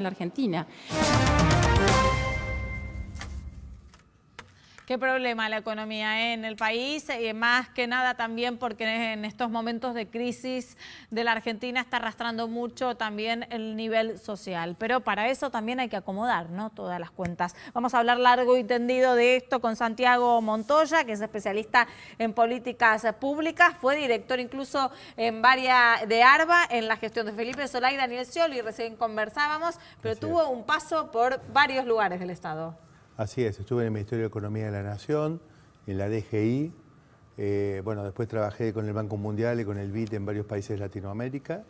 la Argentina. Qué problema la economía en el país, más que nada también porque en estos momentos de crisis de la Argentina está arrastrando mucho también el nivel social. Pero para eso también hay que acomodar, ¿no?, todas las cuentas. Vamos a hablar largo y tendido de esto con Santiago Montoya, que es especialista en políticas públicas. Fue director incluso de ARBA en la gestión de Felipe Solá y Daniel Scioli, recién conversábamos, pero tuvo un paso por varios lugares del Estado. Así es, estuve en el Ministerio de Economía de la Nación, en la DGI, bueno, después trabajé con el Banco Mundial y con el BID en varios países de Latinoamérica,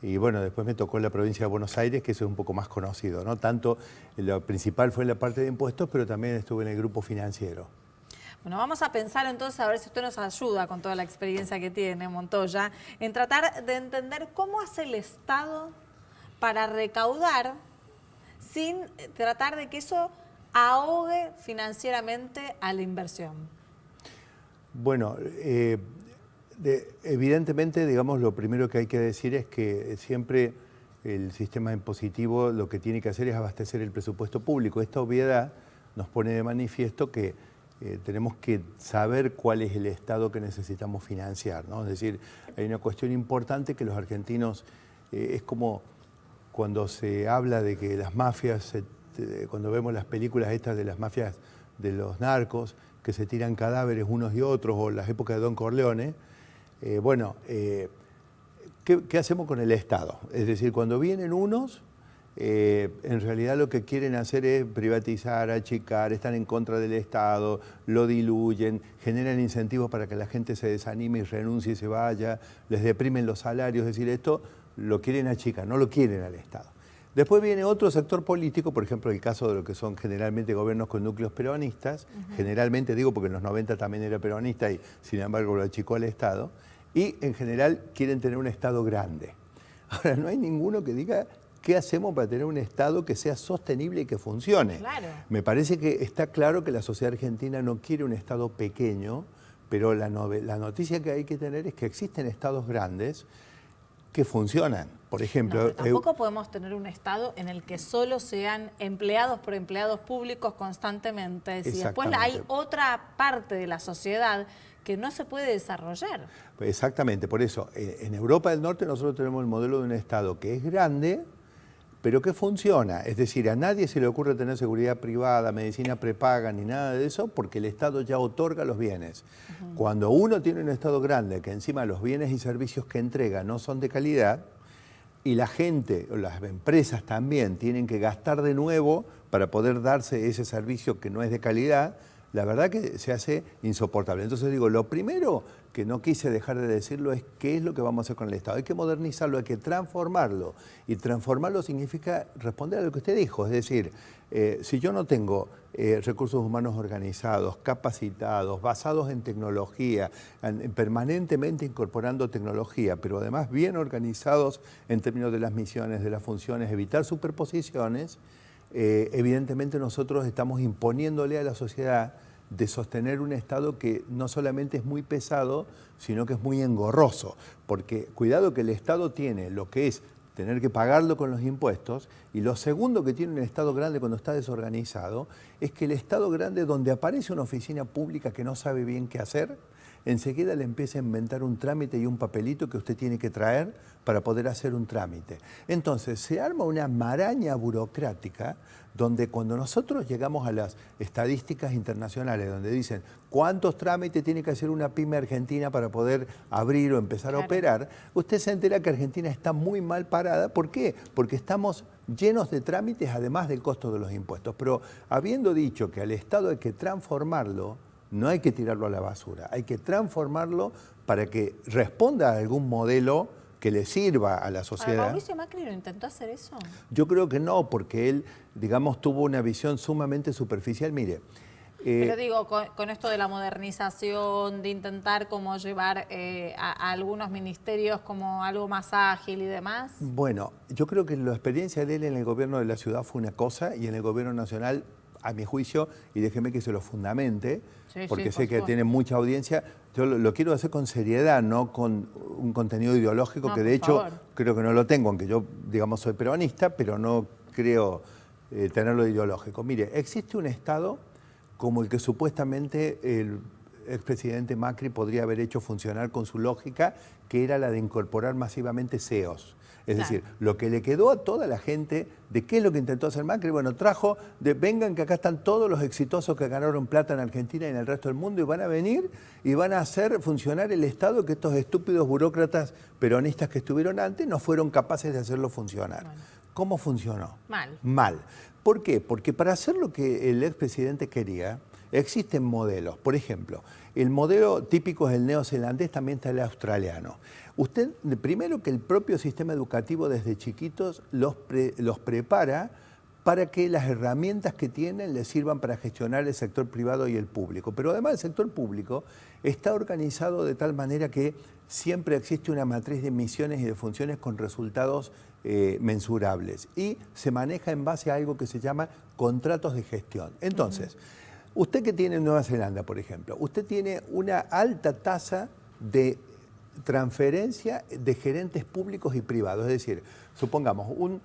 y bueno, después me tocó la provincia de Buenos Aires, que eso es un poco más conocido, ¿no? Tanto, lo principal fue en la parte de impuestos, pero también estuve en el grupo financiero. Bueno, vamos a pensar entonces, a ver si usted nos ayuda con toda la experiencia que tiene Montoya, en tratar de entender cómo hace el Estado para recaudar sin tratar de que eso ahogue financieramente a la inversión. Bueno, evidentemente, digamos, lo primero que hay que decir es que siempre el sistema impositivo lo que tiene que hacer es abastecer el presupuesto público. Esta obviedad nos pone de manifiesto que tenemos que saber cuál es el Estado que necesitamos financiar, ¿no? Es decir, hay una cuestión importante que los argentinos, es como cuando se habla de que las mafias, cuando vemos las películas estas de las mafias de los narcos, que se tiran cadáveres unos y otros, o las épocas de Don Corleone, ¿qué hacemos con el Estado? Es decir, cuando vienen unos, en realidad lo que quieren hacer es privatizar, achicar, están en contra del Estado, lo diluyen, generan incentivos para que la gente se desanime y renuncie y se vaya, les deprimen los salarios, es decir, esto lo quieren achicar, no lo quieren al Estado. Después viene otro sector político, por ejemplo, el caso de lo que son generalmente gobiernos con núcleos peronistas, generalmente digo porque en los 90 también era peronista y sin embargo lo achicó al Estado, y en general quieren tener un Estado grande. Ahora, no hay ninguno que diga qué hacemos para tener un Estado que sea sostenible y que funcione. Claro. Me parece que está claro que la sociedad argentina no quiere un Estado pequeño, pero la noticia que hay que tener es que existen Estados grandes que funcionan. Por ejemplo, No, tampoco podemos tener un Estado en el que solo sean empleados por empleados públicos constantemente. Si después hay otra parte de la sociedad que no se puede desarrollar. Exactamente, por eso en Europa del Norte nosotros tenemos el modelo de un Estado que es grande, pero que funciona. Es decir, a nadie se le ocurre tener seguridad privada, medicina prepaga, ni nada de eso, porque el Estado ya otorga los bienes. Cuando uno tiene un Estado grande, que encima los bienes y servicios que entrega no son de calidad, y la gente, o las empresas también, tienen que gastar de nuevo para poder darse ese servicio que no es de calidad, la verdad que se hace insoportable. Entonces digo, lo primero que no quise dejar de decirlo es qué es lo que vamos a hacer con el Estado. Hay que modernizarlo, hay que transformarlo. Y transformarlo significa responder a lo que usted dijo. Es decir, si yo no tengo recursos humanos organizados, capacitados, basados en tecnología, permanentemente incorporando tecnología, pero además bien organizados en términos de las misiones, de las funciones, evitar superposiciones, evidentemente nosotros estamos imponiéndole a la sociedad de sostener un Estado que no solamente es muy pesado, sino que es muy engorroso. Porque cuidado que el Estado tiene lo que es tener que pagarlo con los impuestos, y lo segundo que tiene un Estado grande cuando está desorganizado es que el Estado grande, donde aparece una oficina pública que no sabe bien qué hacer, enseguida le empieza a inventar un trámite y un papelito que usted tiene que traer para poder hacer un trámite. Entonces se arma una maraña burocrática donde cuando nosotros llegamos a las estadísticas internacionales donde dicen cuántos trámites tiene que hacer una pyme argentina para poder abrir o empezar a operar, usted se entera que Argentina está muy mal parada. ¿Por qué? Porque estamos llenos de trámites además del costo de los impuestos. Pero habiendo dicho que al Estado hay que transformarlo, no hay que tirarlo a la basura, hay que transformarlo para que responda a algún modelo que le sirva a la sociedad. ¿Mauricio Macri lo intentó hacer eso? Yo creo que no, porque él, digamos, tuvo una visión sumamente superficial. Mire, pero digo, con esto de la modernización, de intentar como llevar a algunos ministerios como algo más ágil y demás. Bueno, yo creo que la experiencia de él en el gobierno de la ciudad fue una cosa y en el gobierno nacional, a mi juicio, y déjeme que se lo fundamente, porque sé que tiene mucha audiencia, yo lo quiero hacer con seriedad, no con un contenido ideológico que de hecho creo que no lo tengo, aunque yo, digamos, soy peronista, pero no creo tenerlo ideológico. Mire, existe un Estado como el que supuestamente el expresidente Macri podría haber hecho funcionar con su lógica, que era la de incorporar masivamente CEOs. Es decir, lo que le quedó a toda la gente de qué es lo que intentó hacer Macri, bueno, trajo de vengan que acá están todos los exitosos que ganaron plata en Argentina y en el resto del mundo y van a venir y van a hacer funcionar el Estado que estos estúpidos burócratas peronistas que estuvieron antes no fueron capaces de hacerlo funcionar. Bueno. ¿Cómo funcionó? Mal. Mal. ¿Por qué? Porque para hacer lo que el expresidente quería, existen modelos. Por ejemplo, el modelo típico es el neozelandés, también está el australiano. Usted, primero que el propio sistema educativo desde chiquitos los prepara para que las herramientas que tienen les sirvan para gestionar el sector privado y el público. Pero además el sector público está organizado de tal manera que siempre existe una matriz de misiones y de funciones con resultados mensurables y se maneja en base a algo que se llama contratos de gestión. Entonces, usted que tiene en Nueva Zelanda, por ejemplo, usted tiene una alta tasa de transferencia de gerentes públicos y privados. Es decir, supongamos, un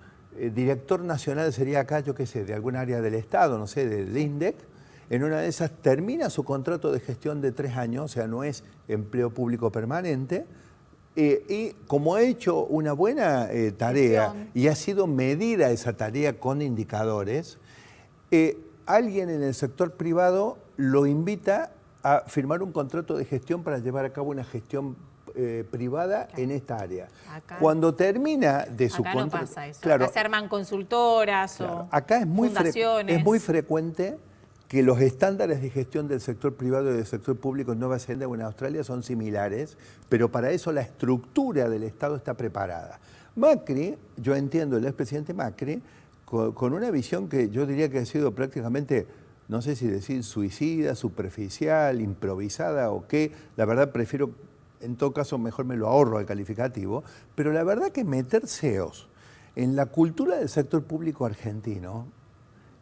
director nacional sería acá, yo qué sé, de algún área del Estado, no sé, del INDEC, en una de esas termina su contrato de gestión de 3 años, o sea, no es empleo público permanente, y como ha hecho una buena tarea y ha sido medida esa tarea con indicadores, alguien en el sector privado lo invita a firmar un contrato de gestión para llevar a cabo una gestión privada en esta área. Acá, cuando termina de su contrato... Acá no pasa eso. Claro, acá se arman consultoras o acá es muy fundaciones. Es muy frecuente que los estándares de gestión del sector privado y del sector público en Nueva Zelanda o en Australia son similares, pero para eso la estructura del Estado está preparada. Macri, yo entiendo el expresidente Macri, con una visión que yo diría que ha sido prácticamente, no sé si decir suicida, superficial, improvisada o qué, la verdad prefiero, en todo caso mejor me lo ahorro al calificativo, pero la verdad que meter CEOs en la cultura del sector público argentino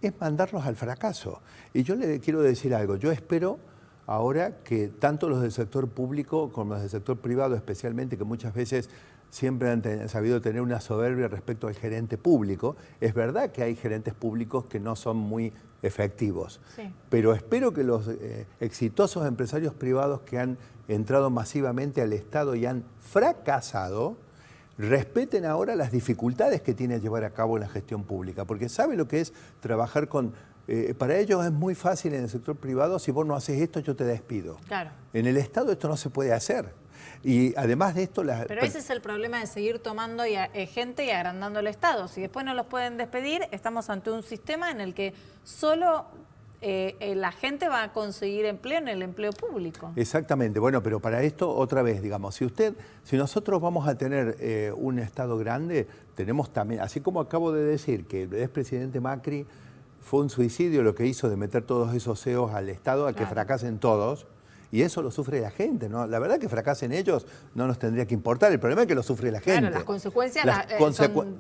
es mandarlos al fracaso. Y yo le quiero decir algo, yo espero ahora que tanto los del sector público como los del sector privado especialmente, que muchas veces siempre han sabido tener una soberbia respecto al gerente público, es verdad que hay gerentes públicos que no son muy efectivos, sí, pero espero que los exitosos empresarios privados que han entrado masivamente al Estado y han fracasado, respeten ahora las dificultades que tiene llevar a cabo la gestión pública, porque sabe lo que es trabajar con... para ellos es muy fácil en el sector privado, si vos no haces esto yo te despido. Claro. En el Estado esto no se puede hacer. Y además de esto... Pero ese es el problema de seguir tomando gente y agrandando el Estado. Si después no los pueden despedir, estamos ante un sistema en el que solo la gente va a conseguir empleo en el empleo público. Exactamente. Bueno, pero para esto, otra vez, digamos, si nosotros vamos a tener un Estado grande, tenemos también, así como acabo de decir que el expresidente Macri fue un suicidio lo que hizo de meter todos esos CEOs al Estado a que fracasen todos, y eso lo sufre la gente, ¿no? La verdad que fracasen ellos no nos tendría que importar, el problema es que lo sufre la gente. Claro, las consecuencias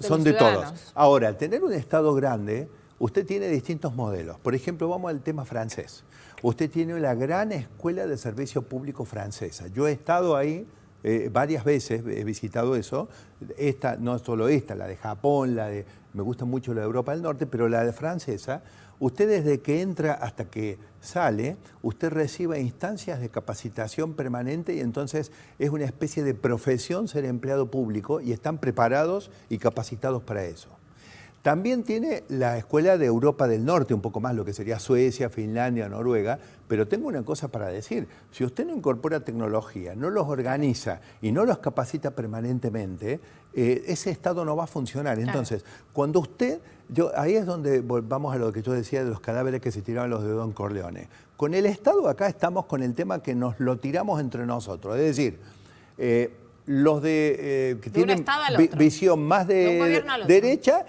son de todos. Ahora, al tener un Estado grande, usted tiene distintos modelos. Por ejemplo, vamos al tema francés. Usted tiene la gran escuela de servicio público francesa. Yo he estado ahí varias veces, he visitado eso. Esta, no solo esta, la de Japón, me gusta mucho la de Europa del Norte, pero la de francesa, usted desde que entra hasta que sale, usted recibe instancias de capacitación permanente y entonces es una especie de profesión ser empleado público y están preparados y capacitados para eso. También tiene la escuela de Europa del Norte, un poco más lo que sería Suecia, Finlandia, Noruega, pero tengo una cosa para decir, si usted no incorpora tecnología, no los organiza y no los capacita permanentemente, ese Estado no va a funcionar. Entonces, cuando usted, ahí es donde vamos a lo que yo decía de los cadáveres que se tiraban los de Don Corleone. Con el Estado acá estamos con el tema que nos lo tiramos entre nosotros, es decir, los que tienen visión más de derecha,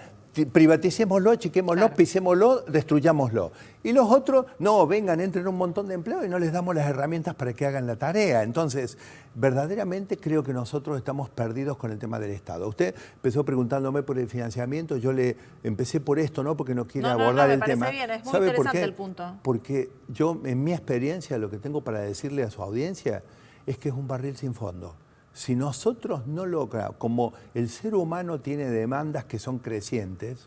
privaticémoslo, achiquémoslo, pisémoslo, destruyámoslo. Y los otros, no, vengan, entren un montón de empleo y no les damos las herramientas para que hagan la tarea. Entonces, verdaderamente creo que nosotros estamos perdidos con el tema del Estado. Usted empezó preguntándome por el financiamiento, yo le empecé por esto, ¿no? Porque no quiere abordar el tema. Bien, es muy interesante el punto. Porque yo, en mi experiencia, lo que tengo para decirle a su audiencia es que es un barril sin fondo. Si nosotros no logramos, como el ser humano tiene demandas que son crecientes,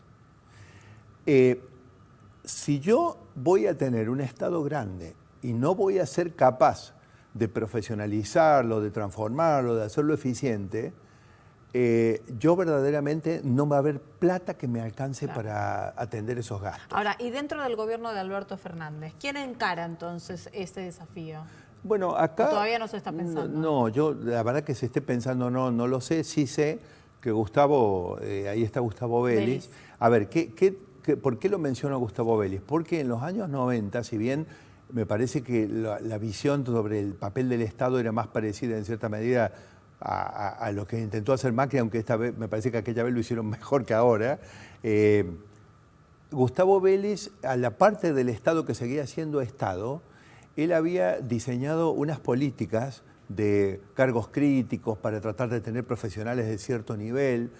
Si yo voy a tener un Estado grande y no voy a ser capaz de profesionalizarlo, de transformarlo, de hacerlo eficiente, yo verdaderamente no va a haber plata que me alcance para atender esos gastos. Ahora, y dentro del gobierno de Alberto Fernández, ¿quién encara entonces ese desafío? Bueno, acá... ¿O todavía no se está pensando? No, yo la verdad que se esté pensando no lo sé. Sí sé que Gustavo, ahí está Gustavo Vélez. A ver, ¿por qué lo menciono a Gustavo Vélez? Porque en los años 90, si bien me parece que la visión sobre el papel del Estado era más parecida en cierta medida a lo que intentó hacer Macri, aunque esta vez me parece que aquella vez lo hicieron mejor que ahora, Gustavo Vélez, a la parte del Estado que seguía siendo Estado, él había diseñado unas políticas de cargos críticos para tratar de tener profesionales de cierto nivel,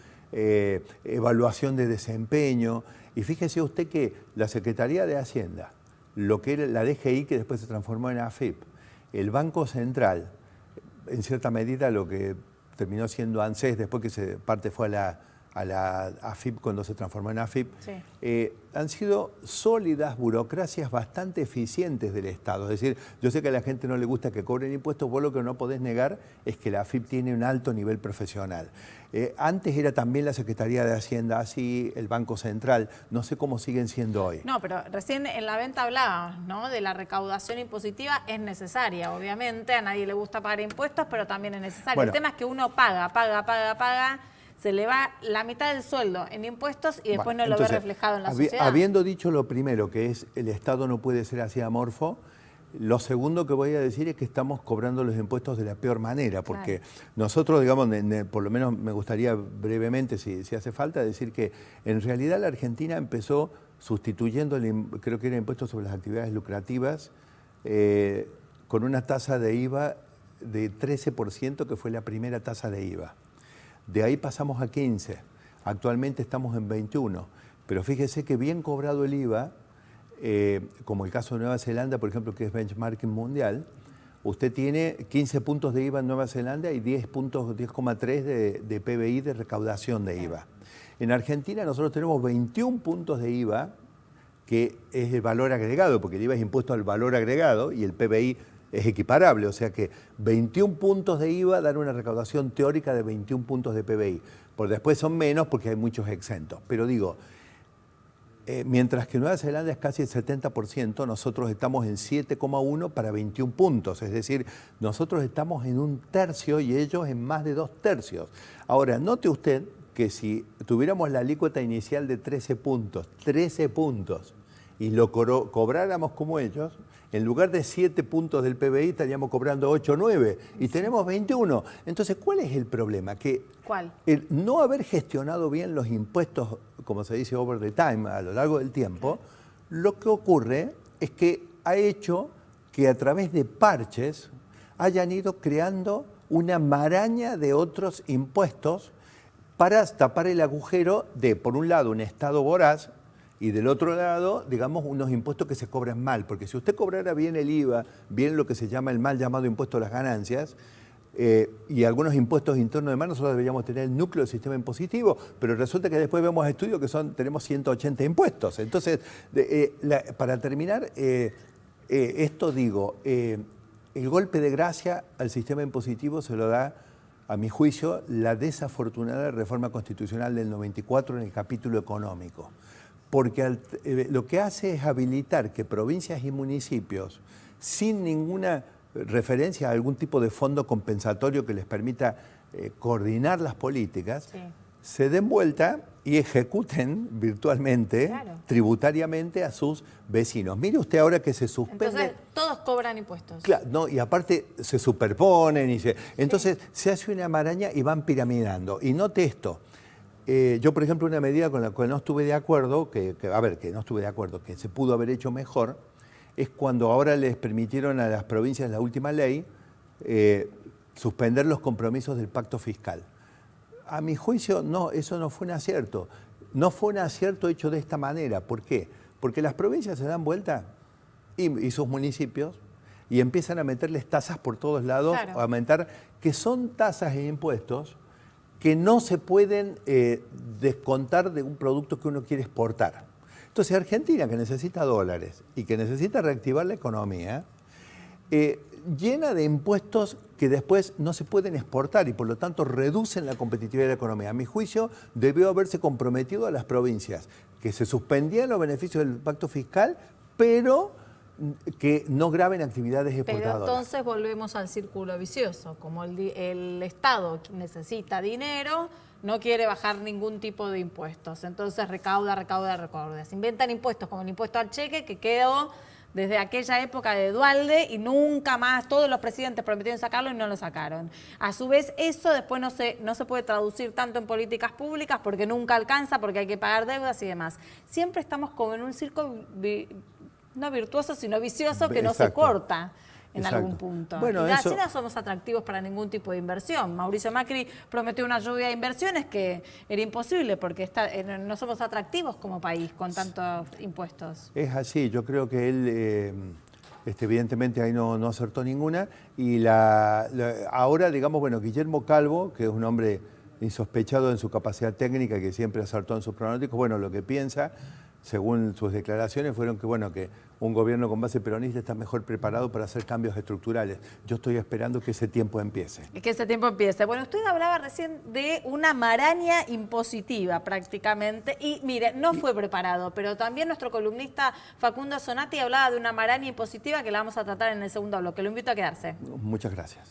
evaluación de desempeño. Y fíjese usted que la Secretaría de Hacienda, lo que era la DGI, que después se transformó en AFIP, el Banco Central, en cierta medida lo que terminó siendo ANSES, después que parte fue a la AFIP cuando se transformó en AFIP, sí. Han sido sólidas burocracias bastante eficientes del Estado. Es decir, yo sé que a la gente no le gusta que cobren impuestos, vos lo que no podés negar es que la AFIP tiene un alto nivel profesional. Antes era también la Secretaría de Hacienda, así el Banco Central, no sé cómo siguen siendo hoy. No, pero recién en la venta hablábamos, ¿no?, de la recaudación impositiva. Es necesaria, obviamente, a nadie le gusta pagar impuestos, pero también es necesaria. Bueno, el tema es que uno paga, se le va la mitad del sueldo en impuestos y después no lo ve reflejado en la sociedad. Habiendo dicho lo primero, que es el Estado no puede ser así amorfo, lo segundo que voy a decir es que estamos cobrando los impuestos de la peor manera, porque nosotros, digamos, por lo menos me gustaría brevemente, si hace falta, decir que en realidad la Argentina empezó sustituyendo, creo que era impuesto sobre las actividades lucrativas, con una tasa de IVA de 13%, que fue la primera tasa de IVA. De ahí pasamos a 15, actualmente estamos en 21, pero fíjese que bien cobrado el IVA, como el caso de Nueva Zelanda, por ejemplo, que es benchmarking mundial, usted tiene 15 puntos de IVA en Nueva Zelanda y 10,3 de PBI de recaudación de IVA. En Argentina nosotros tenemos 21 puntos de IVA, que es el valor agregado, porque el IVA es impuesto al valor agregado y el PBI es equiparable, o sea que 21 puntos de IVA dan una recaudación teórica de 21 puntos de PBI. Por después son menos porque hay muchos exentos. Pero digo, mientras que Nueva Zelanda es casi el 70%, nosotros estamos en 7,1 para 21 puntos. Es decir, nosotros estamos en 1/3 y ellos en más de 2/3. Ahora, note usted que si tuviéramos la alícuota inicial de 13 puntos, y lo cobráramos como ellos, en lugar de 7 puntos del PBI estaríamos cobrando 8 o 9 y tenemos 21. Entonces, ¿cuál es el problema? Que el no haber gestionado bien los impuestos, como se dice over the time, a lo largo del tiempo, lo que ocurre es que ha hecho que a través de parches hayan ido creando una maraña de otros impuestos para tapar el agujero de, por un lado, un Estado voraz, y del otro lado, digamos, unos impuestos que se cobran mal, porque si usted cobrara bien el IVA, bien lo que se llama el mal llamado impuesto a las ganancias, y algunos impuestos internos de más, nosotros deberíamos tener el núcleo del sistema impositivo, pero resulta que después vemos estudios que tenemos 180 impuestos. Entonces, para terminar, esto digo, el golpe de gracia al sistema impositivo se lo da, a mi juicio, la desafortunada reforma constitucional del 94 en el capítulo económico. Porque lo que hace es habilitar que provincias y municipios, sin ninguna referencia a algún tipo de fondo compensatorio que les permita coordinar las políticas, se den vuelta y ejecuten virtualmente, tributariamente a sus vecinos. Mire usted ahora que se suspende... Entonces, todos cobran impuestos. Claro, no, y aparte se superponen, entonces se hace una maraña y van piramidando. Y note esto. Yo, por ejemplo, una medida con la cual no estuve de acuerdo, que se pudo haber hecho mejor, es cuando ahora les permitieron a las provincias, la última ley, suspender los compromisos del pacto fiscal. A mi juicio, no, eso no fue un acierto. No fue un acierto hecho de esta manera. ¿Por qué? Porque las provincias se dan vuelta y sus municipios y empiezan a meterles tasas por todos lados, a aumentar, que son tasas e impuestos que no se pueden descontar de un producto que uno quiere exportar. Entonces Argentina, que necesita dólares y que necesita reactivar la economía, llena de impuestos que después no se pueden exportar y por lo tanto reducen la competitividad de la economía. A mi juicio, debió haberse comprometido a las provincias que se suspendían los beneficios del pacto fiscal, pero que no graben actividades exportadoras. Pero entonces volvemos al círculo vicioso. Como el Estado necesita dinero, no quiere bajar ningún tipo de impuestos. Entonces recauda. Se inventan impuestos como el impuesto al cheque, que quedó desde aquella época de Duhalde y nunca más, todos los presidentes prometieron sacarlo y no lo sacaron. A su vez, eso después no se puede traducir tanto en políticas públicas porque nunca alcanza, porque hay que pagar deudas y demás. Siempre estamos como en un círculo no virtuoso, sino vicioso, que no se corta en algún punto. Bueno, y así no somos atractivos para ningún tipo de inversión. Mauricio Macri prometió una lluvia de inversiones que era imposible porque no somos atractivos como país con tantos impuestos. Es así, yo creo que él evidentemente ahí no acertó ninguna y ahora, digamos, bueno, Guillermo Calvo, que es un hombre insospechado en su capacidad técnica, que siempre acertó en sus pronósticos, bueno, lo que piensa, según sus declaraciones, fueron que, bueno, que un gobierno con base peronista está mejor preparado para hacer cambios estructurales. Yo estoy esperando que ese tiempo empiece. Que ese tiempo empiece. Bueno, usted hablaba recién de una maraña impositiva prácticamente y mire, no fue preparado, pero también nuestro columnista Facundo Sonati hablaba de una maraña impositiva que la vamos a tratar en el segundo bloque. Lo invito a quedarse. Muchas gracias.